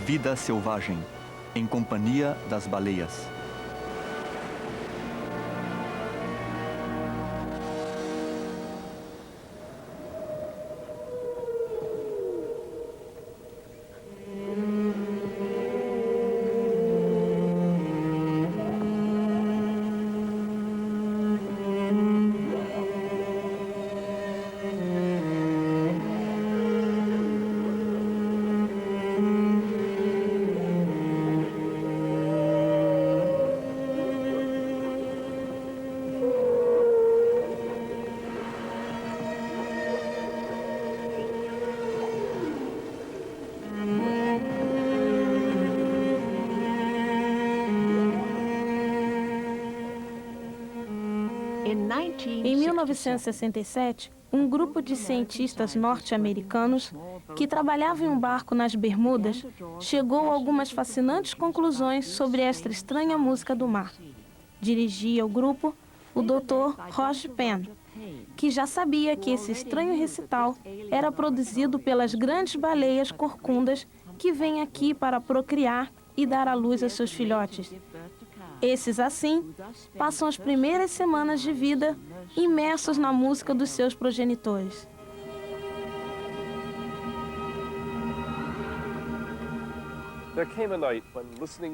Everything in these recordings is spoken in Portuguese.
Vida selvagem, em companhia das baleias. Em 1967, um grupo de cientistas norte-americanos que trabalhavam em um barco nas Bermudas chegou a algumas fascinantes conclusões sobre esta estranha música do mar. Dirigia o grupo o Dr. Roger Penn, que já sabia que esse estranho recital era produzido pelas grandes baleias corcundas que vêm aqui para procriar e dar à luz a seus filhotes. Esses, assim, passam as primeiras semanas de vida imersos na música dos seus progenitores.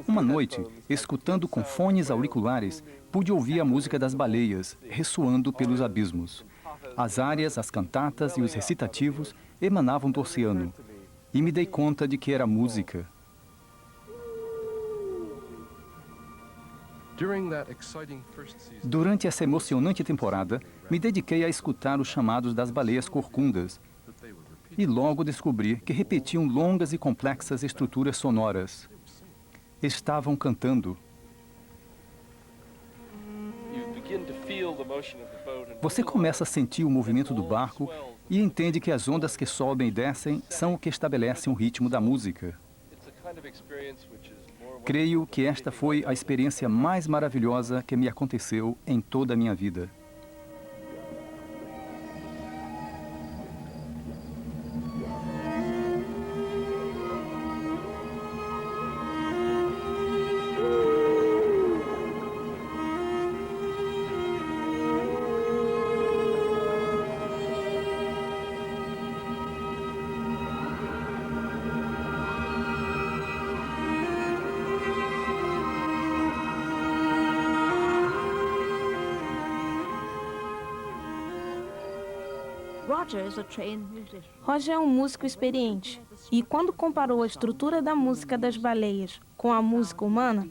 Uma noite, escutando com fones auriculares, pude ouvir a música das baleias, ressoando pelos abismos. As áreas, as cantatas e os recitativos emanavam do oceano, e me dei conta de que era música. Durante essa emocionante temporada, me dediquei a escutar os chamados das baleias corcundas e logo descobri que repetiam longas e complexas estruturas sonoras. Estavam cantando. Você começa a sentir o movimento do barco e entende que as ondas que sobem e descem são o que estabelecem o ritmo da música. Creio que esta foi a experiência mais maravilhosa que me aconteceu em toda a minha vida. Roger é um músico experiente e, quando comparou a estrutura da música das baleias com a música humana,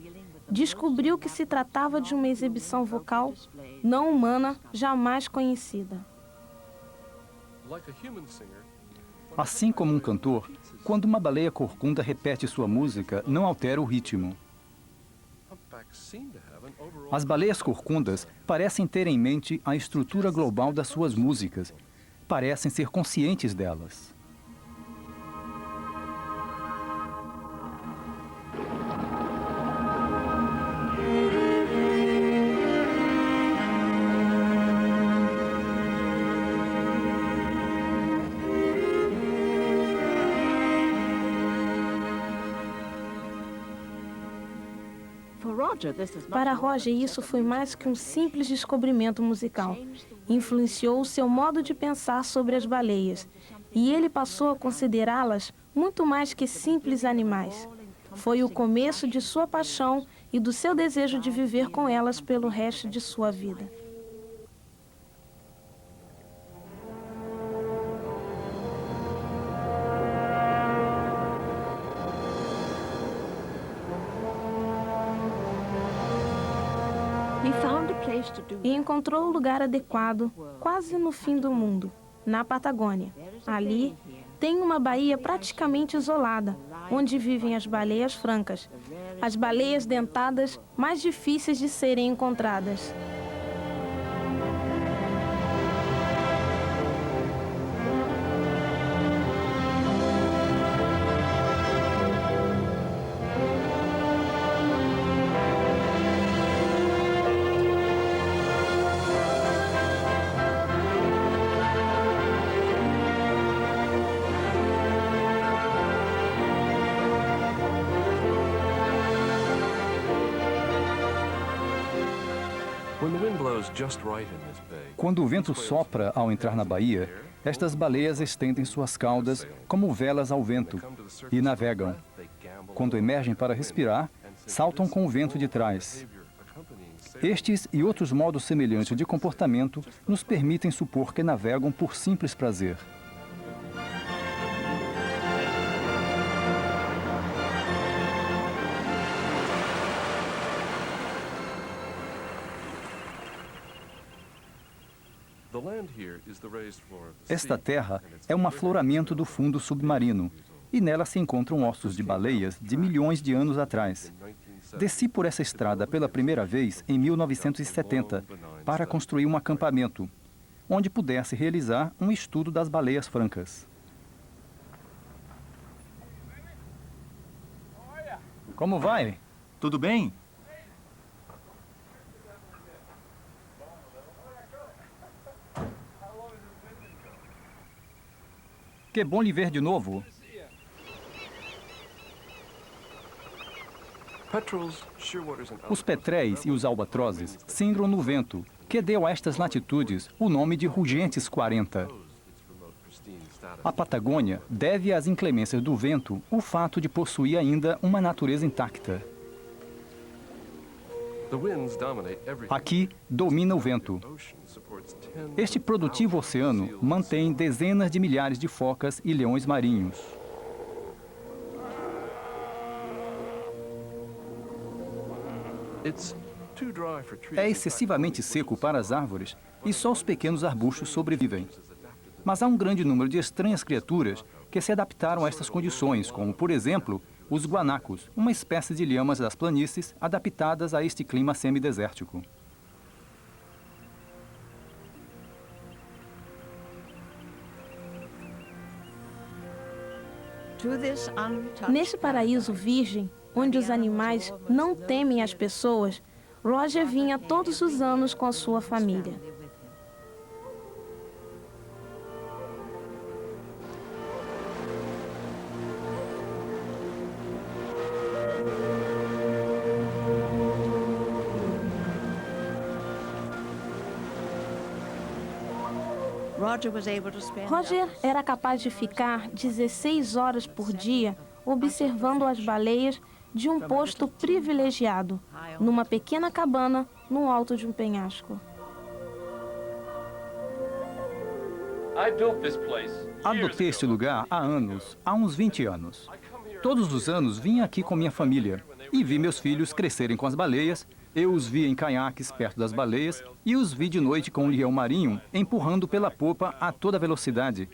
descobriu que se tratava de uma exibição vocal não humana jamais conhecida. Assim como um cantor, quando uma baleia corcunda repete sua música, não altera o ritmo. As baleias corcundas parecem ter em mente a estrutura global das suas músicas. Parecem ser conscientes delas. Para Roger, isso foi mais que um simples descobrimento musical. Influenciou o seu modo de pensar sobre as baleias, e ele passou a considerá-las muito mais que simples animais. Foi o começo de sua paixão e do seu desejo de viver com elas pelo resto de sua vida. E encontrou o lugar adequado, quase no fim do mundo, na Patagônia. Ali, tem uma baía praticamente isolada, onde vivem as baleias francas, as baleias dentadas mais difíceis de serem encontradas. Quando o vento sopra ao entrar na baía, estas baleias estendem suas caudas como velas ao vento e navegam. Quando emergem para respirar, saltam com o vento de trás. Estes e outros modos semelhantes de comportamento nos permitem supor que navegam por simples prazer. Esta terra é um afloramento do fundo submarino, e nela se encontram ossos de baleias de milhões de anos atrás. Desci por essa estrada pela primeira vez em 1970 para construir um acampamento, onde pudesse realizar um estudo das baleias francas. Como vai? Tudo bem? Que bom lhe ver de novo. Os petréis e os albatrozes singram no vento, que deu a estas latitudes o nome de Rugentes 40. A Patagônia deve às inclemências do vento o fato de possuir ainda uma natureza intacta. Aqui domina o vento. Este produtivo oceano mantém dezenas de milhares de focas e leões marinhos. É excessivamente seco para as árvores e só os pequenos arbustos sobrevivem. Mas há um grande número de estranhas criaturas que se adaptaram a estas condições, como, por exemplo, os guanacos, uma espécie de lhamas das planícies adaptadas a este clima semidesértico. Neste paraíso virgem, onde os animais não temem as pessoas, Roger vinha todos os anos com a sua família. Roger era capaz de ficar 16 horas por dia observando as baleias de um posto privilegiado, numa pequena cabana no alto de um penhasco. Adotei este lugar há anos, há uns 20 anos. Todos os anos vim aqui com minha família e vi meus filhos crescerem com as baleias. Eu os vi em caiaques perto das baleias e os vi de noite com um leão marinho empurrando pela popa a toda velocidade.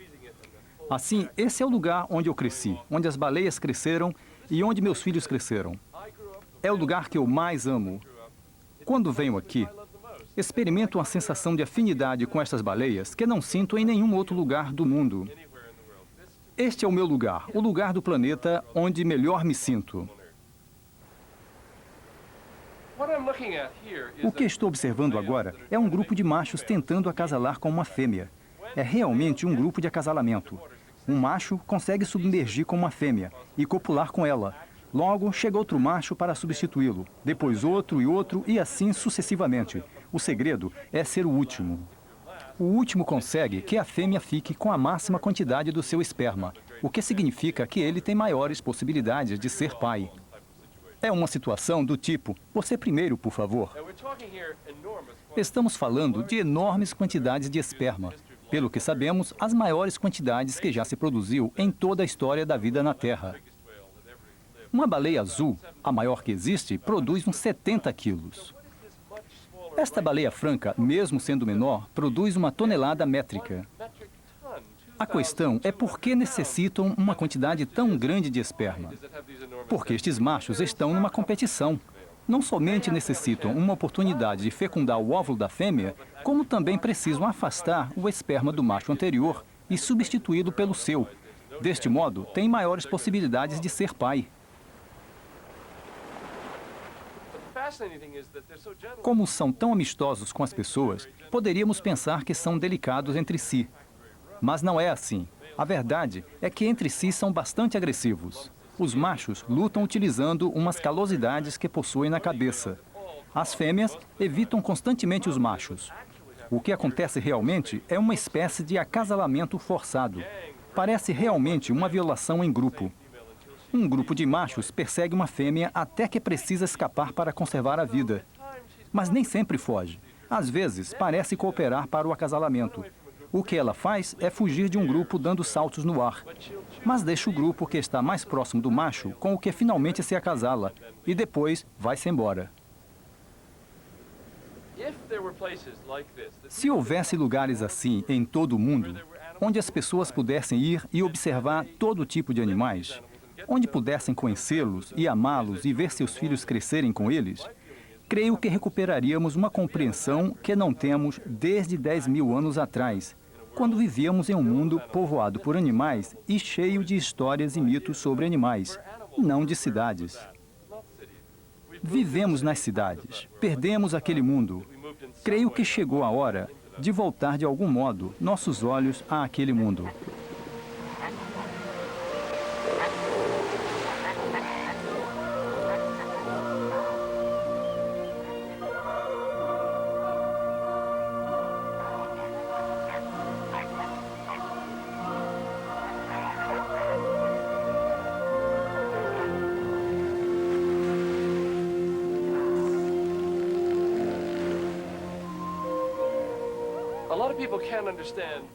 Assim, esse é o lugar onde eu cresci, onde as baleias cresceram e onde meus filhos cresceram. É o lugar que eu mais amo. Quando venho aqui, experimento uma sensação de afinidade com estas baleias que não sinto em nenhum outro lugar do mundo. Este é o meu lugar, o lugar do planeta onde melhor me sinto. O que estou observando agora é um grupo de machos tentando acasalar com uma fêmea. É realmente um grupo de acasalamento. Um macho consegue submergir com uma fêmea e copular com ela. Logo, chega outro macho para substituí-lo, depois outro e assim sucessivamente. O segredo é ser o último. O último consegue que a fêmea fique com a máxima quantidade do seu esperma, o que significa que ele tem maiores possibilidades de ser pai. É uma situação do tipo, você primeiro, por favor. Estamos falando de enormes quantidades de esperma. Pelo que sabemos, as maiores quantidades que já se produziu em toda a história da vida na Terra. Uma baleia azul, a maior que existe, produz uns 70 quilos. Esta baleia franca, mesmo sendo menor, produz 1 tonelada métrica. A questão é por que necessitam uma quantidade tão grande de esperma. Porque estes machos estão numa competição. Não somente necessitam uma oportunidade de fecundar o óvulo da fêmea, como também precisam afastar o esperma do macho anterior e substituí-lo pelo seu. Deste modo, têm maiores possibilidades de ser pai. Como são tão amistosos com as pessoas, poderíamos pensar que são delicados entre si. Mas não é assim. A verdade é que entre si são bastante agressivos. Os machos lutam utilizando umas calosidades que possuem na cabeça. As fêmeas evitam constantemente os machos. O que acontece realmente é uma espécie de acasalamento forçado. Parece realmente uma violação em grupo. Um grupo de machos persegue uma fêmea até que precisa escapar para conservar a vida. Mas nem sempre foge. Às vezes, parece cooperar para o acasalamento. O que ela faz é fugir de um grupo dando saltos no ar. Mas deixa o grupo que está mais próximo do macho com o que finalmente se acasala e depois vai-se embora. Se houvesse lugares assim em todo o mundo, onde as pessoas pudessem ir e observar todo tipo de animais, onde pudessem conhecê-los e amá-los e ver seus filhos crescerem com eles, creio que recuperaríamos uma compreensão que não temos desde 10.000 anos atrás, quando vivíamos em um mundo povoado por animais e cheio de histórias e mitos sobre animais, não de cidades. Vivemos nas cidades, perdemos aquele mundo. Creio que chegou a hora de voltar de algum modo nossos olhos àquele mundo.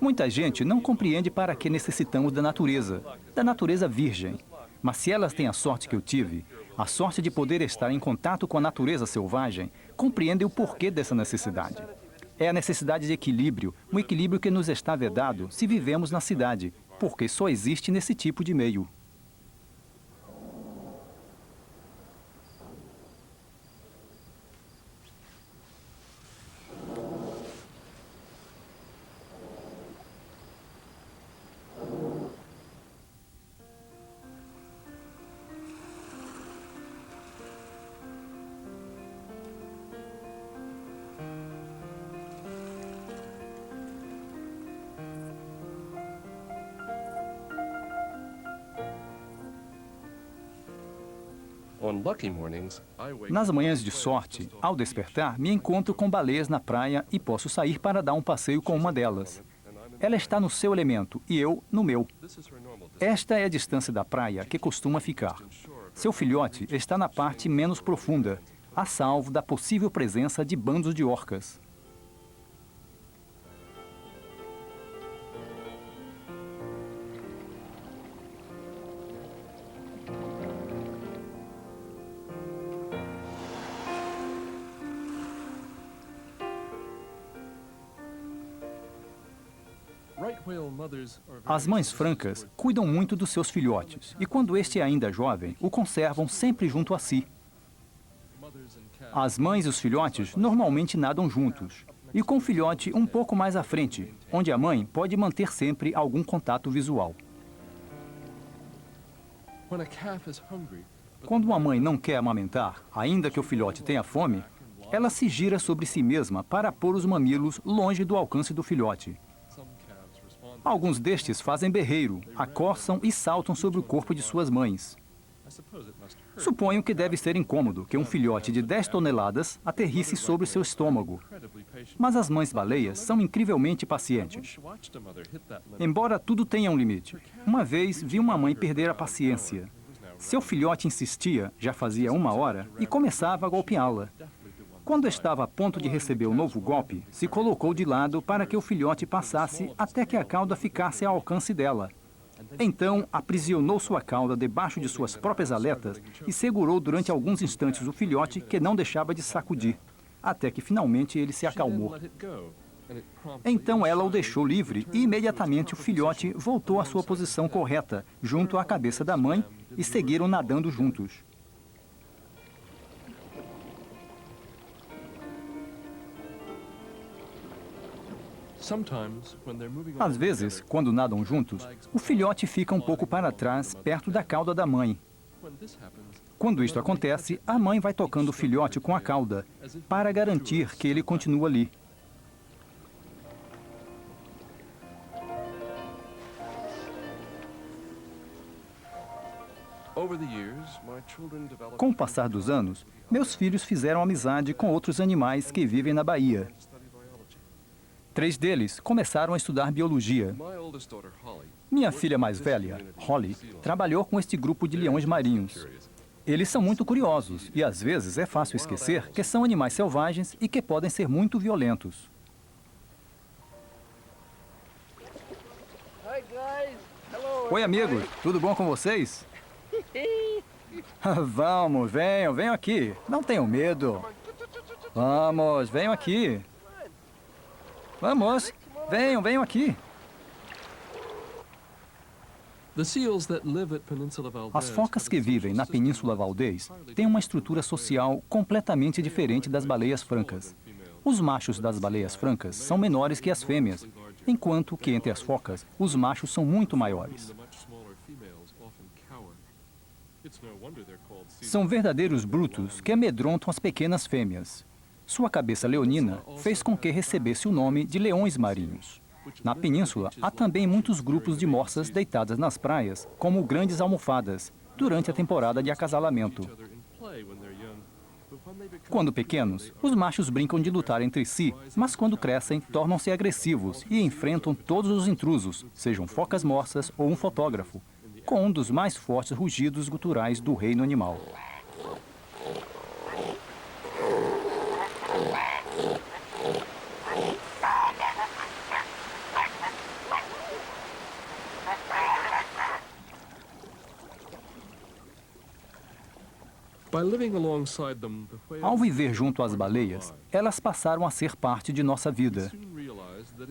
Muita gente não compreende para que necessitamos da natureza virgem. Mas se elas têm a sorte que eu tive, a sorte de poder estar em contato com a natureza selvagem, compreendem o porquê dessa necessidade. É a necessidade de equilíbrio, um equilíbrio que nos está vedado se vivemos na cidade, porque só existe nesse tipo de meio. Nas manhãs de sorte, ao despertar, me encontro com baleias na praia e posso sair para dar um passeio com uma delas. Ela está no seu elemento e eu no meu. Esta é a distância da praia que costuma ficar. Seu filhote está na parte menos profunda, a salvo da possível presença de bandos de orcas. As mães francas cuidam muito dos seus filhotes e, quando este é ainda jovem, o conservam sempre junto a si. As mães e os filhotes normalmente nadam juntos, e com o filhote um pouco mais à frente, onde a mãe pode manter sempre algum contato visual. Quando uma mãe não quer amamentar, ainda que o filhote tenha fome, ela se gira sobre si mesma para pôr os mamilos longe do alcance do filhote. Alguns destes fazem berreiro, acossam e saltam sobre o corpo de suas mães. Suponho que deve ser incômodo que um filhote de 10 toneladas aterrisse sobre seu estômago. Mas as mães baleias são incrivelmente pacientes. Embora tudo tenha um limite, uma vez vi uma mãe perder a paciência. Seu filhote insistia, já fazia 1 hora, e começava a golpeá-la. Quando estava a ponto de receber o novo golpe, se colocou de lado para que o filhote passasse até que a cauda ficasse ao alcance dela. Então, aprisionou sua cauda debaixo de suas próprias aletas e segurou durante alguns instantes o filhote, que não deixava de sacudir, até que finalmente ele se acalmou. Então ela o deixou livre e imediatamente o filhote voltou à sua posição correta, junto à cabeça da mãe, e seguiram nadando juntos. Às vezes, quando nadam juntos, o filhote fica um pouco para trás, perto da cauda da mãe. Quando isto acontece, a mãe vai tocando o filhote com a cauda, para garantir que ele continua ali. Com o passar dos anos, meus filhos fizeram amizade com outros animais que vivem na Bahia. 3 deles começaram a estudar biologia. Minha filha mais velha, Holly, trabalhou com este grupo de leões marinhos. Eles são muito curiosos e às vezes é fácil esquecer que são animais selvagens e que podem ser muito violentos. Oi, amigos, tudo bom com vocês? Vamos, venham aqui. Não tenham medo. Vamos, venham aqui. Vamos, venham aqui. As focas que vivem na Península Valdez têm uma estrutura social completamente diferente das baleias francas. Os machos das baleias francas são menores que as fêmeas, enquanto que entre as focas, os machos são muito maiores. São verdadeiros brutos que amedrontam as pequenas fêmeas. Sua cabeça leonina fez com que recebesse o nome de leões marinhos. Na península, há também muitos grupos de morsas deitadas nas praias, como grandes almofadas, durante a temporada de acasalamento. Quando pequenos, os machos brincam de lutar entre si, mas quando crescem, tornam-se agressivos e enfrentam todos os intrusos, sejam focas morsas ou um fotógrafo, com um dos mais fortes rugidos guturais do reino animal. Ao viver junto às baleias, elas passaram a ser parte de nossa vida.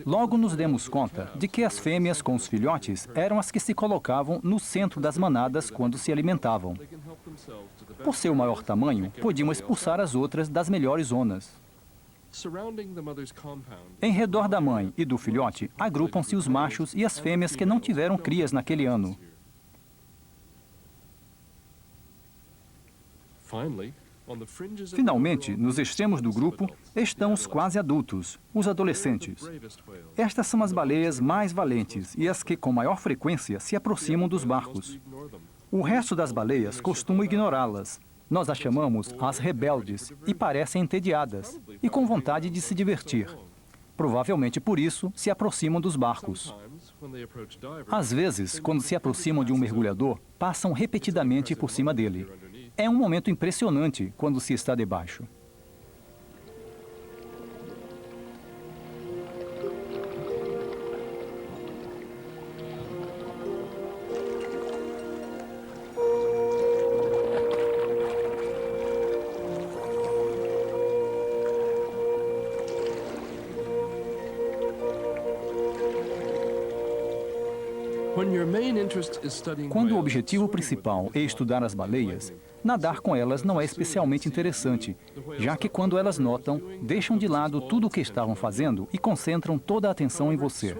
Logo nos demos conta de que as fêmeas com os filhotes eram as que se colocavam no centro das manadas quando se alimentavam. Por seu maior tamanho, podiam expulsar as outras das melhores zonas. Em redor da mãe e do filhote, agrupam-se os machos e as fêmeas que não tiveram crias naquele ano. Finalmente, nos extremos do grupo, estão os quase adultos, os adolescentes. Estas são as baleias mais valentes e as que, com maior frequência, se aproximam dos barcos. O resto das baleias costuma ignorá-las. Nós as chamamos as rebeldes e parecem entediadas e com vontade de se divertir. Provavelmente por isso se aproximam dos barcos. Às vezes, quando se aproximam de um mergulhador, passam repetidamente por cima dele. É um momento impressionante quando se está debaixo. Quando o objetivo principal é estudar as baleias, nadar com elas não é especialmente interessante, já que quando elas notam, deixam de lado tudo o que estavam fazendo e concentram toda a atenção em você.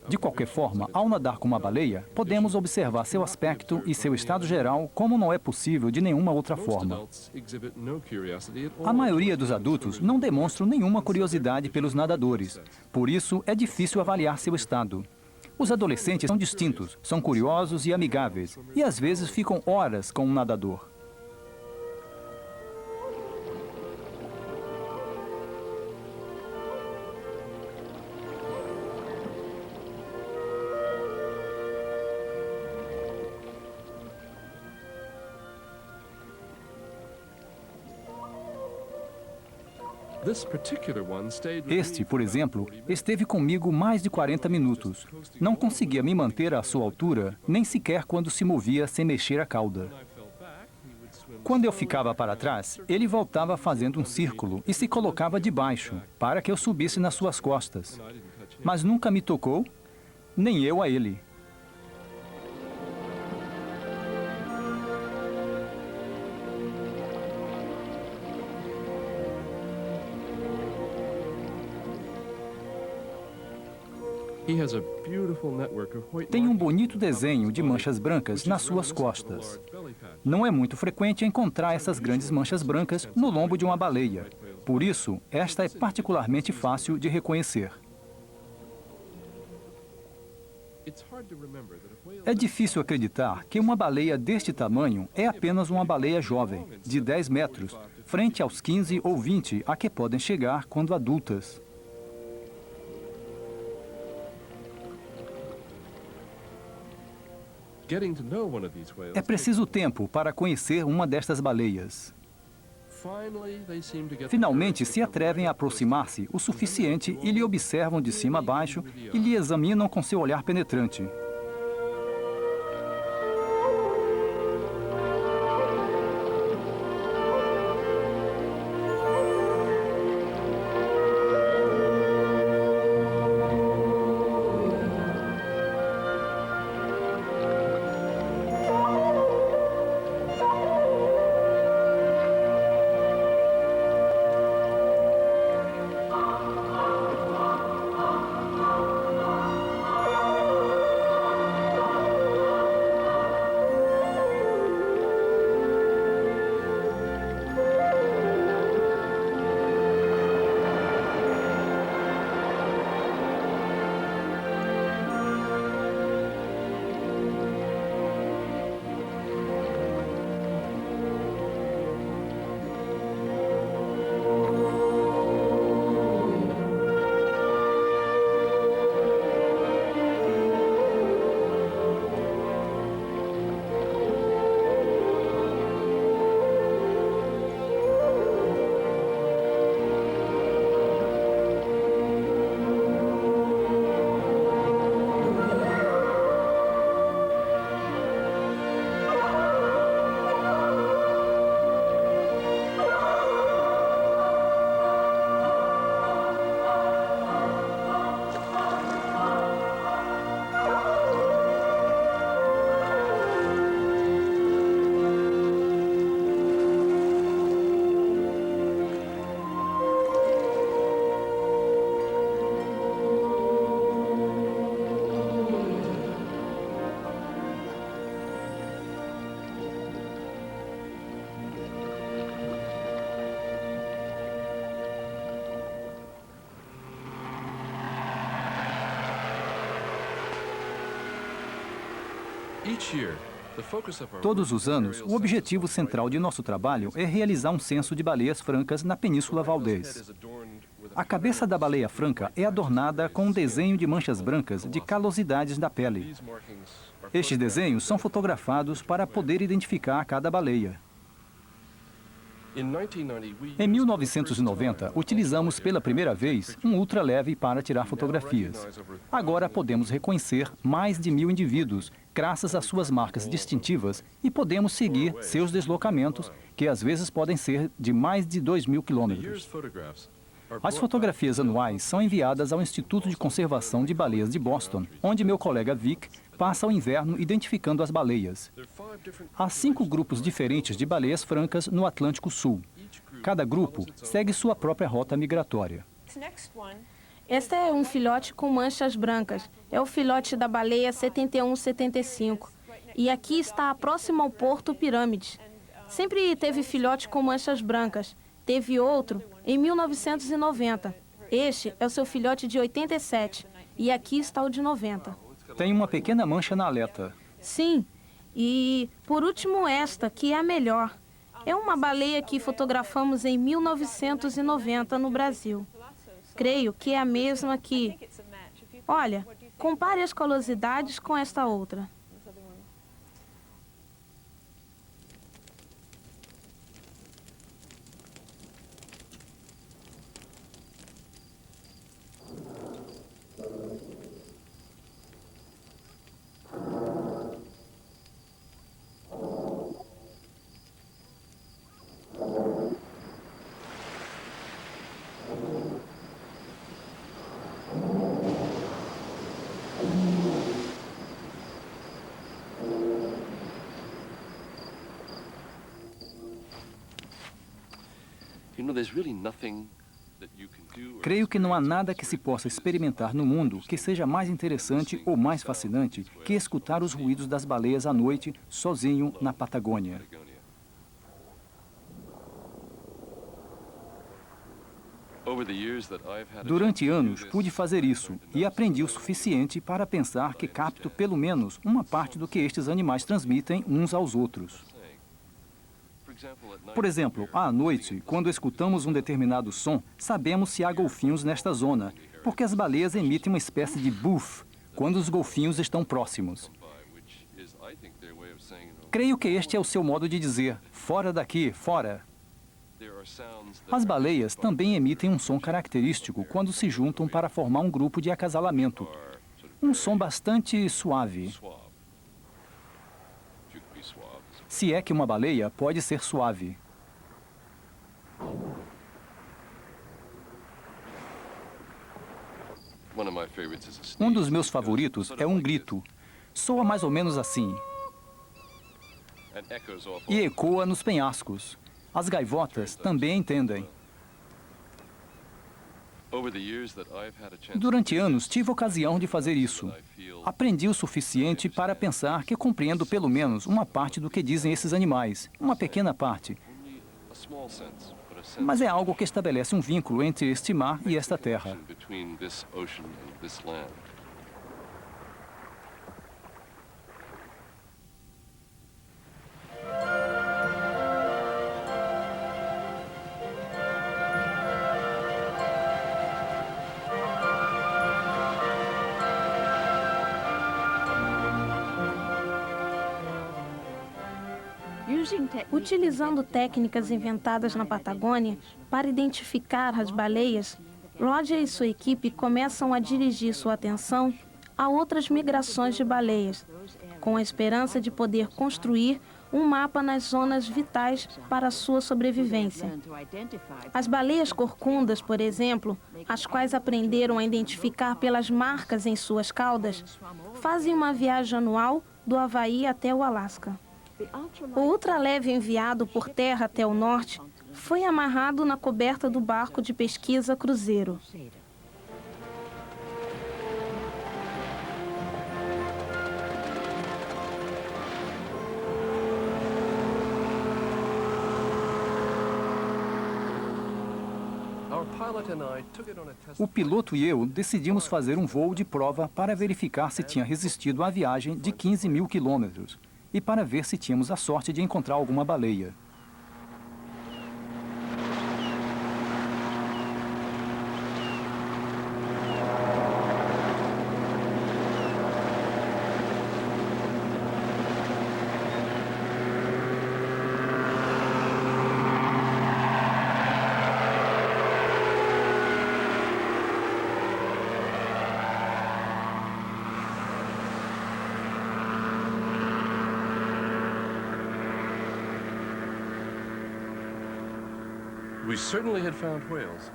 De qualquer forma, ao nadar com uma baleia, podemos observar seu aspecto e seu estado geral como não é possível de nenhuma outra forma. A maioria dos adultos não demonstram nenhuma curiosidade pelos nadadores, por isso é difícil avaliar seu estado. Os adolescentes são distintos, são curiosos e amigáveis, e às vezes ficam horas com um nadador. Este, por exemplo, esteve comigo mais de 40 minutos. Não conseguia me manter à sua altura, nem sequer quando se movia sem mexer a cauda. Quando eu ficava para trás, ele voltava fazendo um círculo e se colocava debaixo, para que eu subisse nas suas costas. Mas nunca me tocou, nem eu a ele. Tem um bonito desenho de manchas brancas nas suas costas. Não é muito frequente encontrar essas grandes manchas brancas no lombo de uma baleia. Por isso, esta é particularmente fácil de reconhecer. É difícil acreditar que uma baleia deste tamanho é apenas uma baleia jovem, de 10 metros, frente aos 15 ou 20 a que podem chegar quando adultas. É preciso tempo para conhecer uma destas baleias. Finalmente se atrevem a aproximar-se o suficiente e lhe observam de cima a baixo e lhe examinam com seu olhar penetrante. Todos os anos, o objetivo central de nosso trabalho é realizar um censo de baleias francas na Península Valdez. A cabeça da baleia franca é adornada com um desenho de manchas brancas de calosidades da pele. Estes desenhos são fotografados para poder identificar cada baleia. Em 1990, utilizamos pela primeira vez um ultraleve para tirar fotografias. Agora podemos reconhecer mais de 1000 indivíduos, graças às suas marcas distintivas, e podemos seguir seus deslocamentos, que às vezes podem ser de mais de 2000 quilômetros. As fotografias anuais são enviadas ao Instituto de Conservação de Baleias de Boston, onde meu colega Vic passa o inverno identificando as baleias. Há 5 grupos diferentes de baleias francas no Atlântico Sul. Cada grupo segue sua própria rota migratória. Este é um filhote com manchas brancas. É o filhote da baleia 7175. E aqui está próximo ao Porto Pirâmides. Sempre teve filhote com manchas brancas. Teve outro em 1990. Este é o seu filhote de 87. E aqui está o de 90. Tem uma pequena mancha na aleta. Sim. E, por último, esta, que é a melhor. É uma baleia que fotografamos em 1990 no Brasil. Creio que é a mesma que... Olha, compare as calosidades com esta outra. Creio que não há nada que se possa experimentar no mundo que seja mais interessante ou mais fascinante que escutar os ruídos das baleias à noite, sozinho, na Patagônia. Durante anos, pude fazer isso e aprendi o suficiente para pensar que capto pelo menos uma parte do que estes animais transmitem uns aos outros. Por exemplo, à noite, quando escutamos um determinado som, sabemos se há golfinhos nesta zona, porque as baleias emitem uma espécie de buff quando os golfinhos estão próximos. Creio que este é o seu modo de dizer, fora daqui, fora. As baleias também emitem um som característico quando se juntam para formar um grupo de acasalamento. Um som bastante suave. Se é que uma baleia pode ser suave. Um dos meus favoritos é um grito. Soa mais ou menos assim. E ecoa nos penhascos. As gaivotas também entendem. Durante anos, tive ocasião de fazer isso. Aprendi o suficiente para pensar que compreendo pelo menos uma parte do que dizem esses animais, uma pequena parte. Mas é algo que estabelece um vínculo entre este mar e esta terra. Utilizando técnicas inventadas na Patagônia para identificar as baleias, Roger e sua equipe começam a dirigir sua atenção a outras migrações de baleias, com a esperança de poder construir um mapa nas zonas vitais para a sua sobrevivência. As baleias corcundas, por exemplo, as quais aprenderam a identificar pelas marcas em suas caudas, fazem uma viagem anual do Havaí até o Alasca. O ultraleve enviado por terra até o norte foi amarrado na coberta do barco de pesquisa Cruzeiro. O piloto e eu decidimos fazer um voo de prova para verificar se tinha resistido à viagem de 15 mil quilômetros e para ver se tínhamos a sorte de encontrar alguma baleia.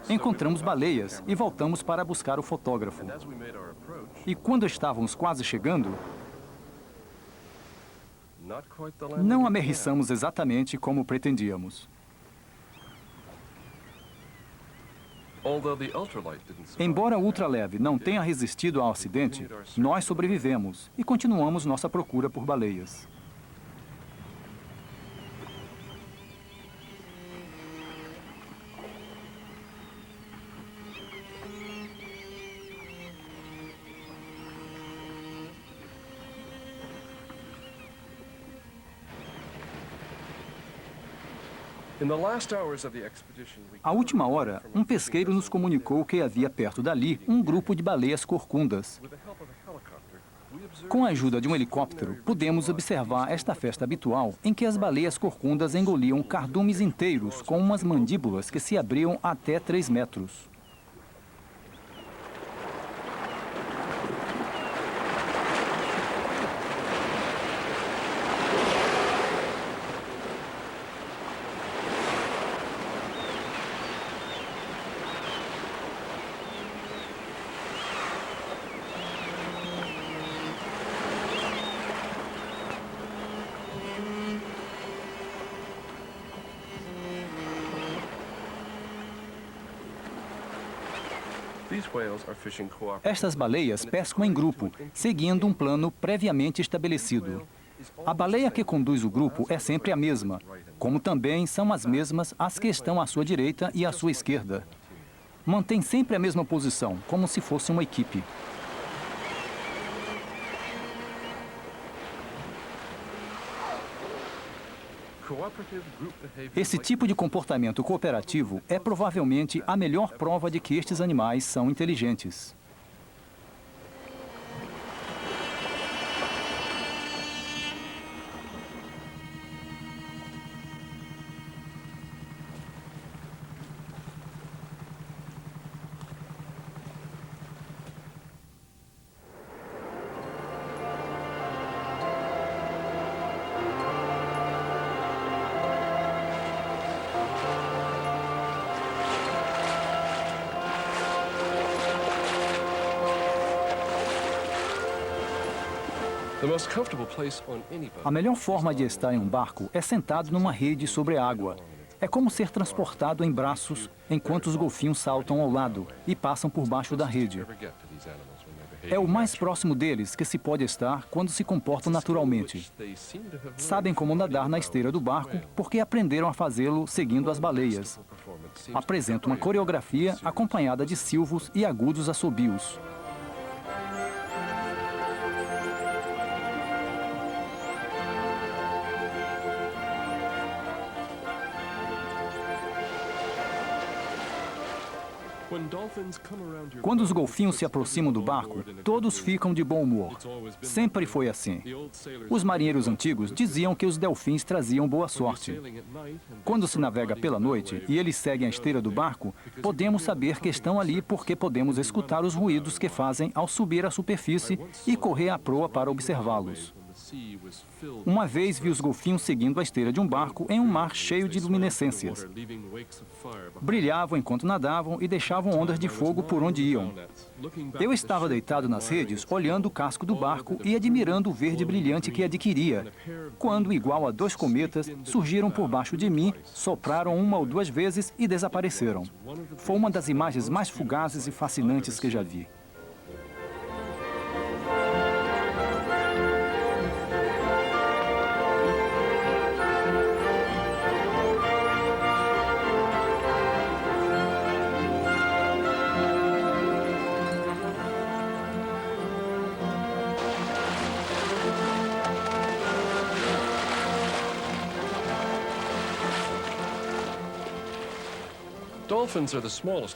Encontramos baleias e voltamos para buscar o fotógrafo. E quando estávamos quase chegando, não aterrissamos exatamente como pretendíamos. Embora o ultraleve não tenha resistido ao acidente, nós sobrevivemos e continuamos nossa procura por baleias. À última hora, um pesqueiro nos comunicou que havia perto dali um grupo de baleias corcundas. Com a ajuda de um helicóptero, pudemos observar esta festa habitual em que as baleias corcundas engoliam cardumes inteiros com umas mandíbulas que se abriam até 3 metros. Estas baleias pescam em grupo, seguindo um plano previamente estabelecido. A baleia que conduz o grupo é sempre a mesma, como também são as mesmas as que estão à sua direita e à sua esquerda. mantém sempre a mesma posição, como se fosse uma equipe. Esse tipo de comportamento cooperativo é provavelmente a melhor prova de que estes animais são inteligentes. A melhor forma de estar em um barco é sentado numa rede sobre a água. É como ser transportado em braços enquanto os golfinhos saltam ao lado e passam por baixo da rede. É o mais próximo deles que se pode estar quando se comportam naturalmente. Sabem como nadar na esteira do barco porque aprenderam a fazê-lo seguindo as baleias. Apresentam uma coreografia acompanhada de silvos e agudos assobios. Quando os golfinhos se aproximam do barco, todos ficam de bom humor. Sempre foi assim. Os marinheiros antigos diziam que os delfins traziam boa sorte. Quando se navega pela noite e eles seguem a esteira do barco, podemos saber que estão ali porque podemos escutar os ruídos que fazem ao subir à superfície e correr à proa para observá-los. Uma vez vi os golfinhos seguindo a esteira de um barco em um mar cheio de luminescências. Brilhavam enquanto nadavam e deixavam ondas de fogo por onde iam. Eu estava deitado nas redes, olhando o casco do barco e admirando o verde brilhante que adquiria, quando, igual a dois cometas, surgiram por baixo de mim, sopraram uma ou duas vezes e desapareceram. Foi uma das imagens mais fugazes e fascinantes que já vi.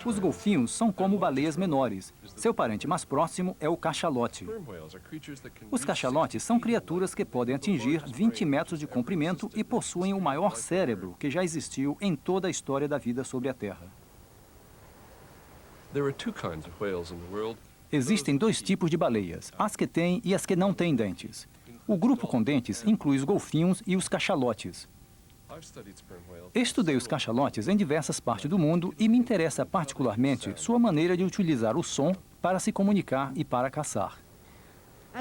Os golfinhos são como baleias menores. Seu parente mais próximo é o cachalote. Os cachalotes são criaturas que podem atingir 20 metros de comprimento e possuem o maior cérebro que já existiu em toda a história da vida sobre a Terra. Existem dois tipos de baleias, as que têm e as que não têm dentes. O grupo com dentes inclui os golfinhos e os cachalotes. Estudei os cachalotes em diversas partes do mundo e me interessa particularmente sua maneira de utilizar o som para se comunicar e para caçar.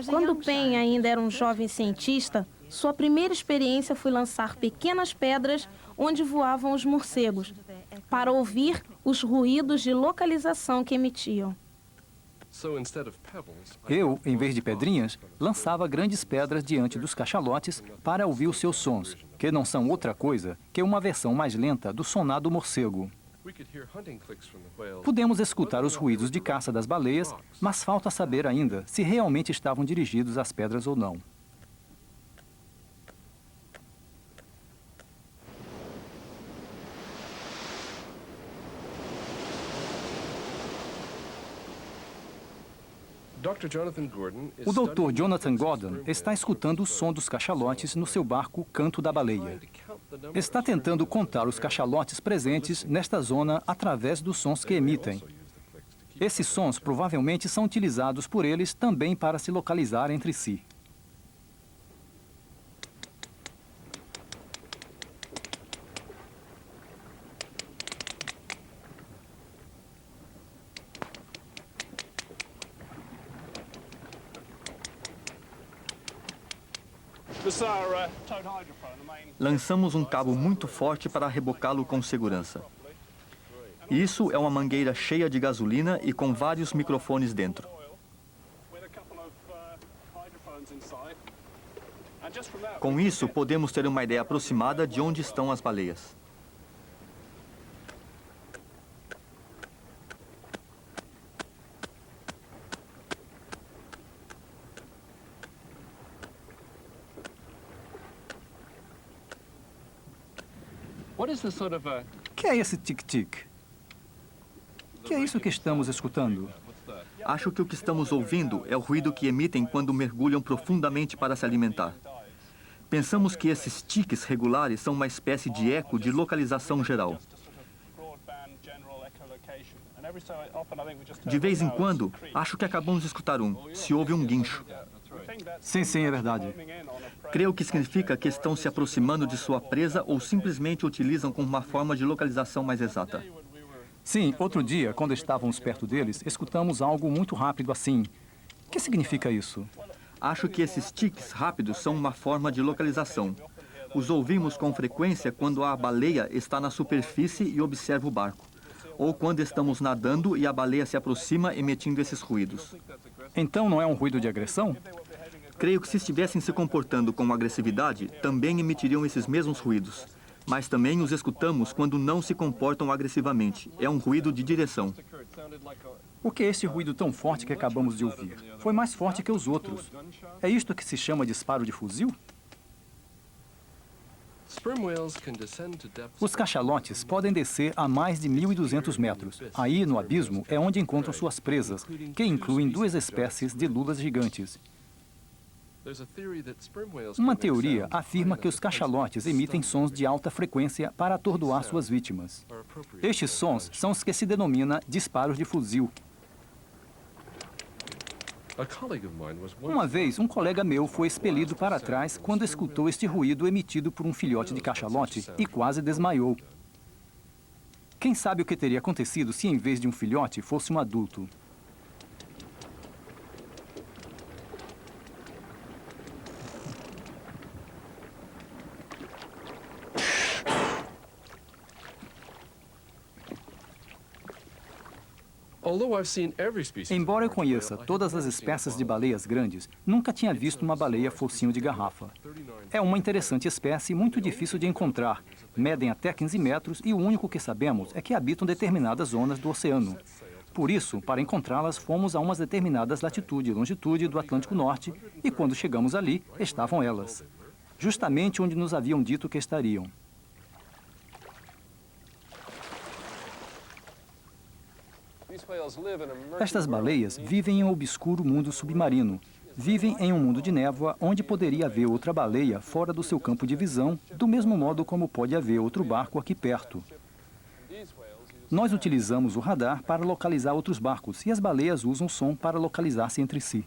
Quando Pen ainda era um jovem cientista, sua primeira experiência foi lançar pequenas pedras onde voavam os morcegos, para ouvir os ruídos de localização que emitiam. Eu, em vez de pedrinhas, lançava grandes pedras diante dos cachalotes para ouvir os seus sons, que não são outra coisa que uma versão mais lenta do sonar do morcego. Pudemos escutar os ruídos de caça das baleias, mas falta saber ainda se realmente estavam dirigidos às pedras ou não. O Dr. Jonathan Gordon está escutando o som dos cachalotes no seu barco Canto da Baleia. Está tentando contar os cachalotes presentes nesta zona através dos sons que emitem. Esses sons provavelmente são utilizados por eles também para se localizar entre si. Lançamos um cabo muito forte para rebocá-lo com segurança. Isso é uma mangueira cheia de gasolina e com vários microfones dentro. Com isso, podemos ter uma ideia aproximada de onde estão as baleias. Que é esse tic-tic? Que é isso que estamos escutando? Acho que o que estamos ouvindo é o ruído que emitem quando mergulham profundamente para se alimentar. Pensamos que esses tiques regulares são uma espécie de eco de localização geral. De vez em quando, acho que acabamos de escutar se houve um guincho. Sim, é verdade. Creio que significa que estão se aproximando de sua presa ou simplesmente utilizam como uma forma de localização mais exata. Sim, outro dia, quando estávamos perto deles, escutamos algo muito rápido assim. O que significa isso? Acho que esses tiques rápidos são uma forma de localização. Os ouvimos com frequência quando a baleia está na superfície e observa o barco. Ou quando estamos nadando e a baleia se aproxima emitindo esses ruídos. Então não é um ruído de agressão? Creio que se estivessem se comportando com agressividade, também emitiriam esses mesmos ruídos. Mas também os escutamos quando não se comportam agressivamente. É um ruído de direção. O que é esse ruído tão forte que acabamos de ouvir? Foi mais forte que os outros. É isto que se chama disparo de fuzil? Os cachalotes podem descer a mais de 1.200 metros. Aí, no abismo, é onde encontram suas presas, que incluem 2 espécies de lulas gigantes. Uma teoria afirma que os cachalotes emitem sons de alta frequência para atordoar suas vítimas. Estes sons são os que se denomina disparos de fuzil. Uma vez, um colega meu foi expelido para trás quando escutou este ruído emitido por um filhote de cachalote e quase desmaiou. Quem sabe o que teria acontecido se, em vez de um filhote, fosse um adulto? Embora eu conheça todas as espécies de baleias grandes, nunca tinha visto uma baleia focinho de garrafa. É uma interessante espécie muito difícil de encontrar. Medem até 15 metros e o único que sabemos é que habitam determinadas zonas do oceano. Por isso, para encontrá-las, fomos a umas determinadas latitude e longitude do Atlântico Norte e quando chegamos ali, estavam elas. Justamente onde nos haviam dito que estariam. Estas baleias vivem em um obscuro mundo submarino. Vivem em um mundo de névoa onde poderia haver outra baleia fora do seu campo de visão, do mesmo modo como pode haver outro barco aqui perto. Nós utilizamos o radar para localizar outros barcos e as baleias usam o som para localizar-se entre si.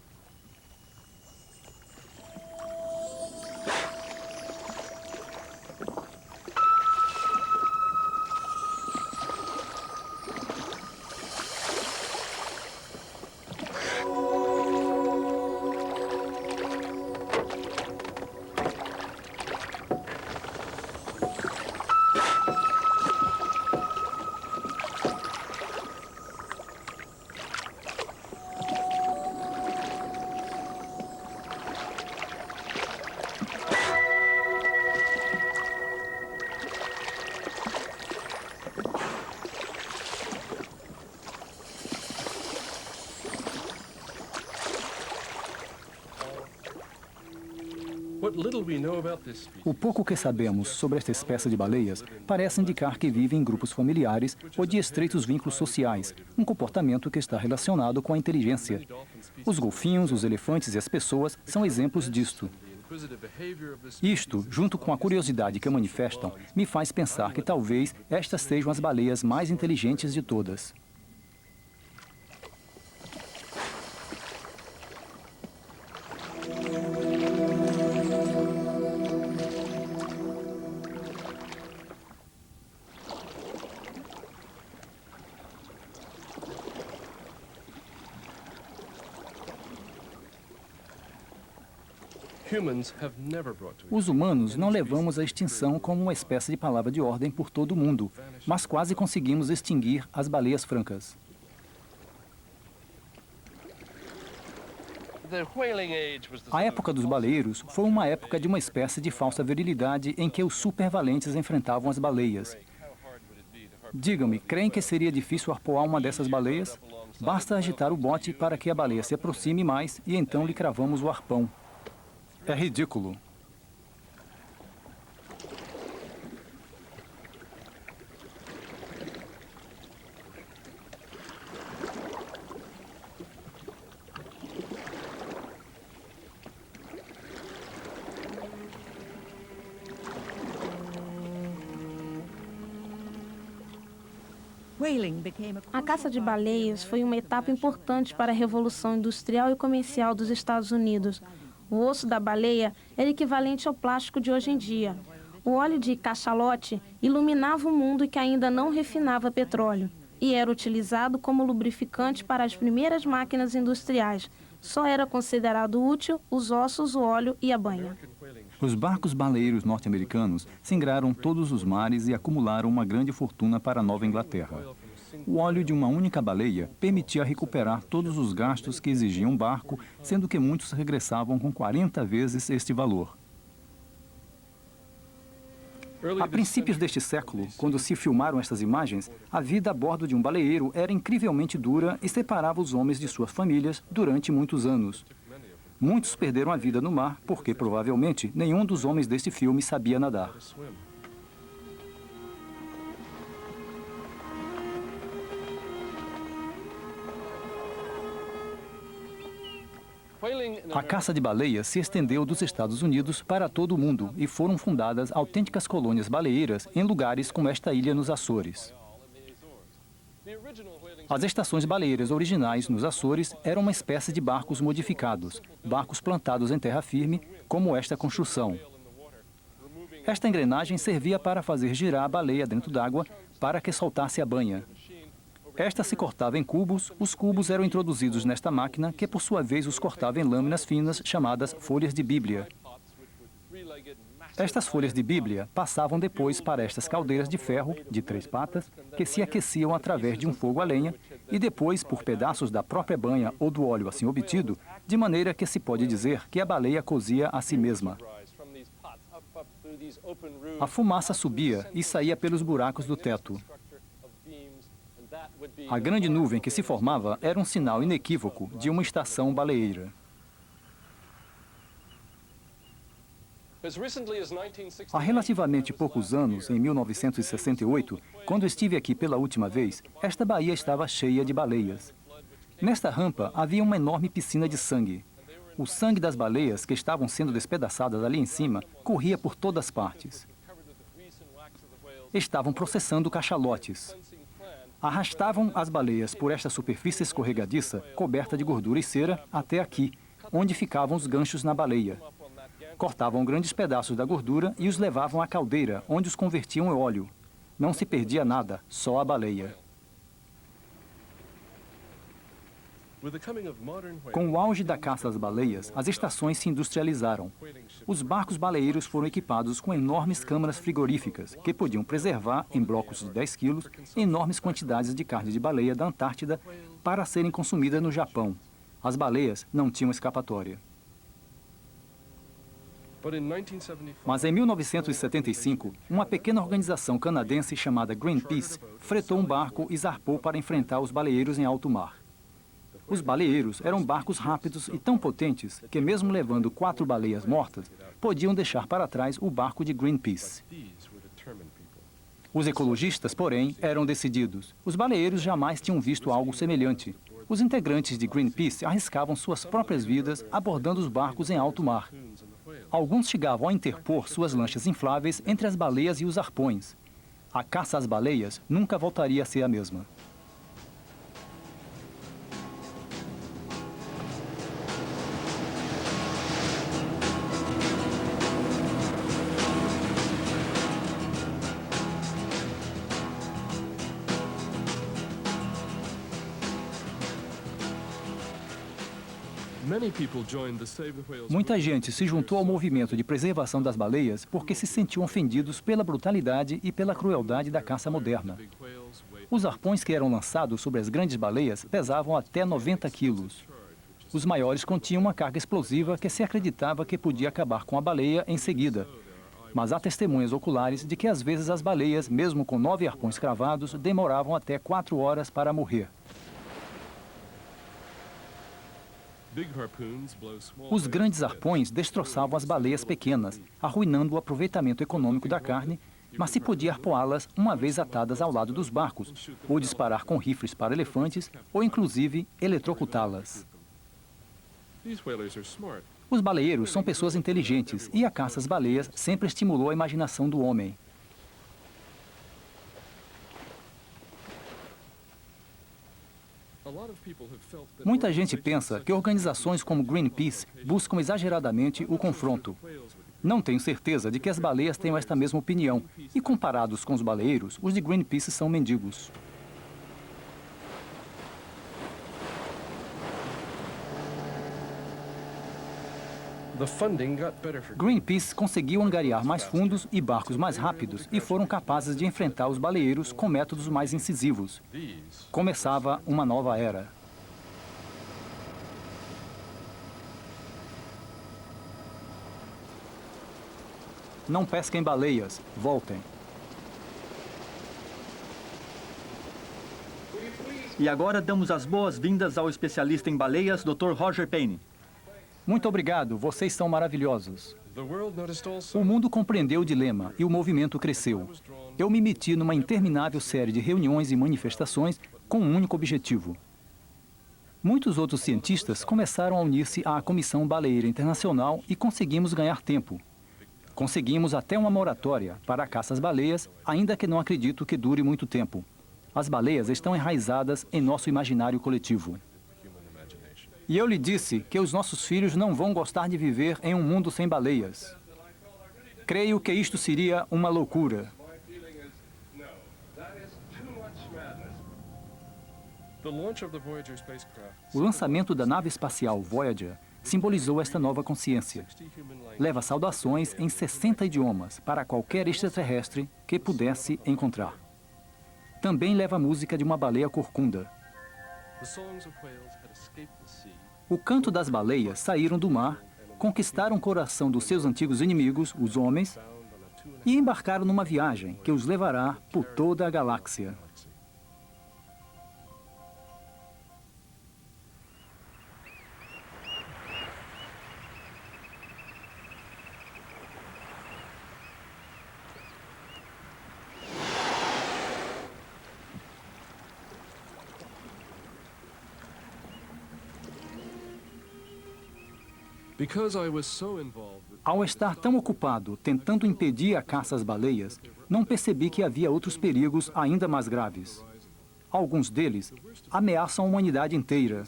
O pouco que sabemos sobre esta espécie de baleias parece indicar que vivem em grupos familiares ou de estreitos vínculos sociais, um comportamento que está relacionado com a inteligência. Os golfinhos, os elefantes e as pessoas são exemplos disto. Isto, junto com a curiosidade que manifestam, me faz pensar que talvez estas sejam as baleias mais inteligentes de todas. Os humanos não levamos à extinção como uma espécie de palavra de ordem por todo o mundo, mas quase conseguimos extinguir as baleias francas. A época dos baleeiros foi uma época de uma espécie de falsa virilidade em que os supervalentes enfrentavam as baleias. Digam-me, creem que seria difícil arpoar uma dessas baleias? Basta agitar o bote para que a baleia se aproxime mais e então lhe cravamos o arpão. É ridículo. A caça de baleias foi uma etapa importante para a Revolução Industrial e Comercial dos Estados Unidos. O osso da baleia era equivalente ao plástico de hoje em dia. O óleo de cachalote iluminava um mundo que ainda não refinava petróleo e era utilizado como lubrificante para as primeiras máquinas industriais. Só era considerado útil os ossos, o óleo e a banha. Os barcos baleeiros norte-americanos singraram todos os mares e acumularam uma grande fortuna para a Nova Inglaterra. O óleo de uma única baleia permitia recuperar todos os gastos que exigia um barco, sendo que muitos regressavam com 40 vezes este valor. A princípios deste século, quando se filmaram estas imagens, a vida a bordo de um baleeiro era incrivelmente dura e separava os homens de suas famílias durante muitos anos. Muitos perderam a vida no mar porque, provavelmente, nenhum dos homens deste filme sabia nadar. A caça de baleias se estendeu dos Estados Unidos para todo o mundo e foram fundadas autênticas colônias baleeiras em lugares como esta ilha nos Açores. As estações baleeiras originais nos Açores eram uma espécie de barcos modificados, barcos plantados em terra firme, como esta construção. Esta engrenagem servia para fazer girar a baleia dentro d'água para que soltasse a banha. Esta se cortava em cubos, os cubos eram introduzidos nesta máquina, que por sua vez os cortava em lâminas finas chamadas folhas de bíblia. Estas folhas de bíblia passavam depois para estas caldeiras de ferro, de 3 patas, que se aqueciam através de um fogo a lenha, e depois por pedaços da própria banha ou do óleo assim obtido, de maneira que se pode dizer que a baleia cozia a si mesma. A fumaça subia e saía pelos buracos do teto. A grande nuvem que se formava era um sinal inequívoco de uma estação baleeira. Há relativamente poucos anos, em 1968, quando estive aqui pela última vez, esta baía estava cheia de baleias. Nesta rampa havia uma enorme piscina de sangue. O sangue das baleias que estavam sendo despedaçadas ali em cima corria por todas as partes. Estavam processando cachalotes. Arrastavam as baleias por esta superfície escorregadiça, coberta de gordura e cera, até aqui, onde ficavam os ganchos na baleia. Cortavam grandes pedaços da gordura e os levavam à caldeira, onde os convertiam em óleo. Não se perdia nada, só a baleia. Com o auge da caça às baleias, as estações se industrializaram. Os barcos baleeiros foram equipados com enormes câmaras frigoríficas, que podiam preservar, em blocos de 10 quilos, enormes quantidades de carne de baleia da Antártida para serem consumidas no Japão. As baleias não tinham escapatória. Mas em 1975, uma pequena organização canadense chamada Greenpeace fretou um barco e zarpou para enfrentar os baleeiros em alto mar. Os baleeiros eram barcos rápidos e tão potentes que, mesmo levando 4 baleias mortas, podiam deixar para trás o barco de Greenpeace. Os ecologistas, porém, eram decididos. Os baleeiros jamais tinham visto algo semelhante. Os integrantes de Greenpeace arriscavam suas próprias vidas abordando os barcos em alto mar. Alguns chegavam a interpor suas lanchas infláveis entre as baleias e os arpões. A caça às baleias nunca voltaria a ser a mesma. Muita gente se juntou ao movimento de preservação das baleias porque se sentiam ofendidos pela brutalidade e pela crueldade da caça moderna. Os arpões que eram lançados sobre as grandes baleias pesavam até 90 quilos. Os maiores continham uma carga explosiva que se acreditava que podia acabar com a baleia em seguida. Mas há testemunhas oculares de que às vezes as baleias, mesmo com 9 arpões cravados, demoravam até 4 horas para morrer. Os grandes arpões destroçavam as baleias pequenas, arruinando o aproveitamento econômico da carne, mas se podia arpoá-las uma vez atadas ao lado dos barcos, ou disparar com rifles para elefantes, ou inclusive eletrocutá-las. Os baleeiros são pessoas inteligentes e a caça às baleias sempre estimulou a imaginação do homem. Muita gente pensa que organizações como Greenpeace buscam exageradamente o confronto. Não tenho certeza de que as baleias tenham esta mesma opinião, e comparados com os baleeiros, os de Greenpeace são mendigos. Greenpeace conseguiu angariar mais fundos e barcos mais rápidos e foram capazes de enfrentar os baleeiros com métodos mais incisivos. Começava uma nova era. Não pesquem baleias, voltem. E agora damos as boas-vindas ao especialista em baleias, Dr. Roger Payne. Muito obrigado, vocês são maravilhosos. O mundo compreendeu o dilema e o movimento cresceu. Eu me meti numa interminável série de reuniões e manifestações com um único objetivo. Muitos outros cientistas começaram a unir-se à Comissão Baleeira Internacional e conseguimos ganhar tempo. Conseguimos até uma moratória para a caça às baleias, ainda que não acredito que dure muito tempo. As baleias estão enraizadas em nosso imaginário coletivo. E eu lhe disse que os nossos filhos não vão gostar de viver em um mundo sem baleias. Creio que isto seria uma loucura. O lançamento da nave espacial Voyager simbolizou esta nova consciência. Leva saudações em 60 idiomas para qualquer extraterrestre que pudesse encontrar. Também leva a música de uma baleia corcunda. O canto das baleias saíram do mar, conquistaram o coração dos seus antigos inimigos, os homens, e embarcaram numa viagem que os levará por toda a galáxia. Ao estar tão ocupado tentando impedir a caça às baleias, não percebi que havia outros perigos ainda mais graves. Alguns deles ameaçam a humanidade inteira.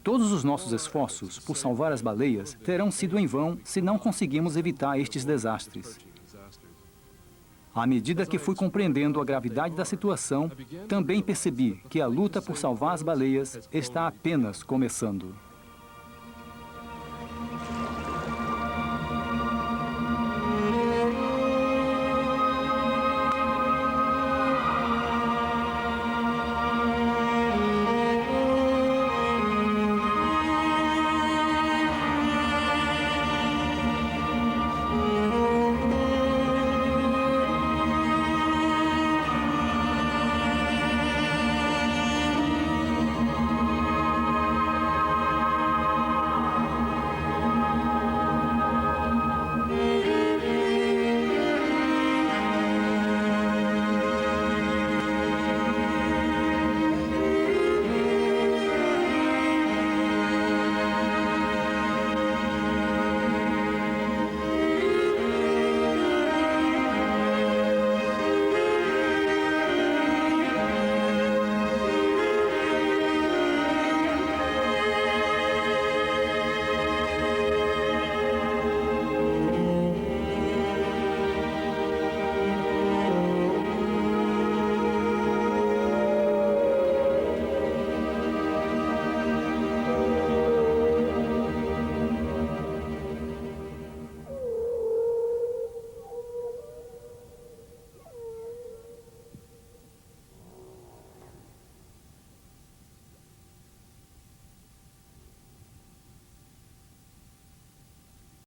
Todos os nossos esforços por salvar as baleias terão sido em vão se não conseguimos evitar estes desastres. À medida que fui compreendendo a gravidade da situação, também percebi que a luta por salvar as baleias está apenas começando.